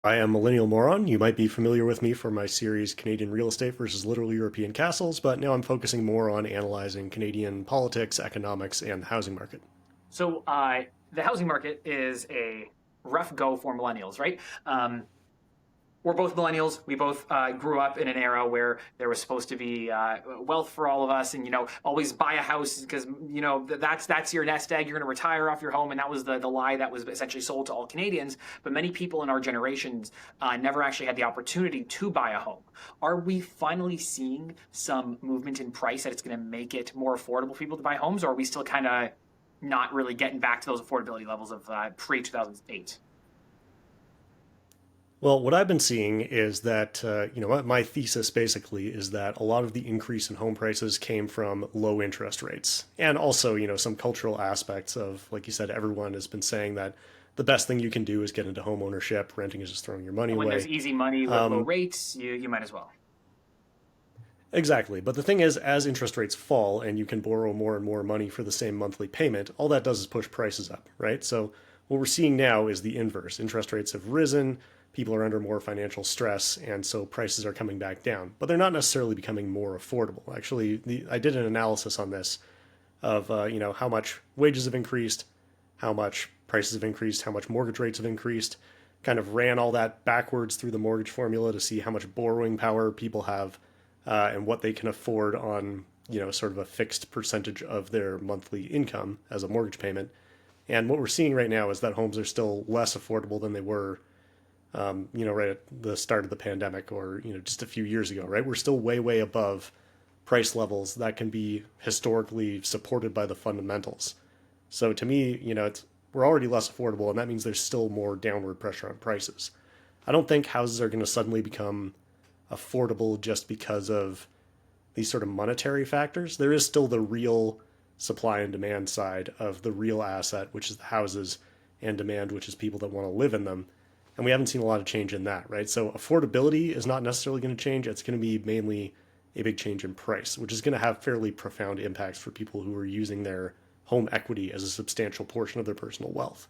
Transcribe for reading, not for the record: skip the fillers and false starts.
I am Millennial Moron. You might be familiar with me for my series Canadian Real Estate versus Literal European Castles, but now I'm focusing more on analyzing Canadian politics, economics, and the housing market. So the housing market is a rough go for millennials, right? We're both millennials. We both grew up in an era where there was supposed to be wealth for all of us, and always buy a house because that's your nest egg. You're going to retire off your home, and that was the lie that was essentially sold to all Canadians. But many people in our generations never actually had the opportunity to buy a home. Are we finally seeing some movement in price that it's going to make it more affordable for people to buy homes, or are we still kind of not really getting back to those affordability levels of pre 2008? Well, what I've been seeing is that, my thesis basically is that a lot of the increase in home prices came from low interest rates. And also, some cultural aspects of, like you said, everyone has been saying that the best thing you can do is get into home ownership. Renting is just throwing your money And when there's away. easy money with low rates, you might as well. Exactly. But the thing is, as interest rates fall and you can borrow more and more money for the same monthly payment, all that does is push prices up, right? So what we're seeing now is the inverse. Interest rates have risen, people are under more financial stress, and so prices are coming back down. But they're not necessarily becoming more affordable. Actually, I did an analysis on this of how much wages have increased, how much prices have increased, how much mortgage rates have increased. Kind of ran all that backwards through the mortgage formula to see how much borrowing power people have and what they can afford on sort of a fixed percentage of their monthly income as a mortgage payment. And what we're seeing right now is that homes are still less affordable than they were, right at the start of the pandemic or just a few years ago. Right, we're still way, way above price levels that can be historically supported by the fundamentals. So to me, we're already less affordable, and that means there's still more downward pressure on prices. I don't think houses are going to suddenly become affordable just because of these sort of monetary factors. There is still the real supply and demand side of the real asset, which is the houses, and demand, which is people that want to live in them. And we haven't seen a lot of change in that, right? So affordability is not necessarily going to change. It's going to be mainly a big change in price, which is going to have fairly profound impacts for people who are using their home equity as a substantial portion of their personal wealth.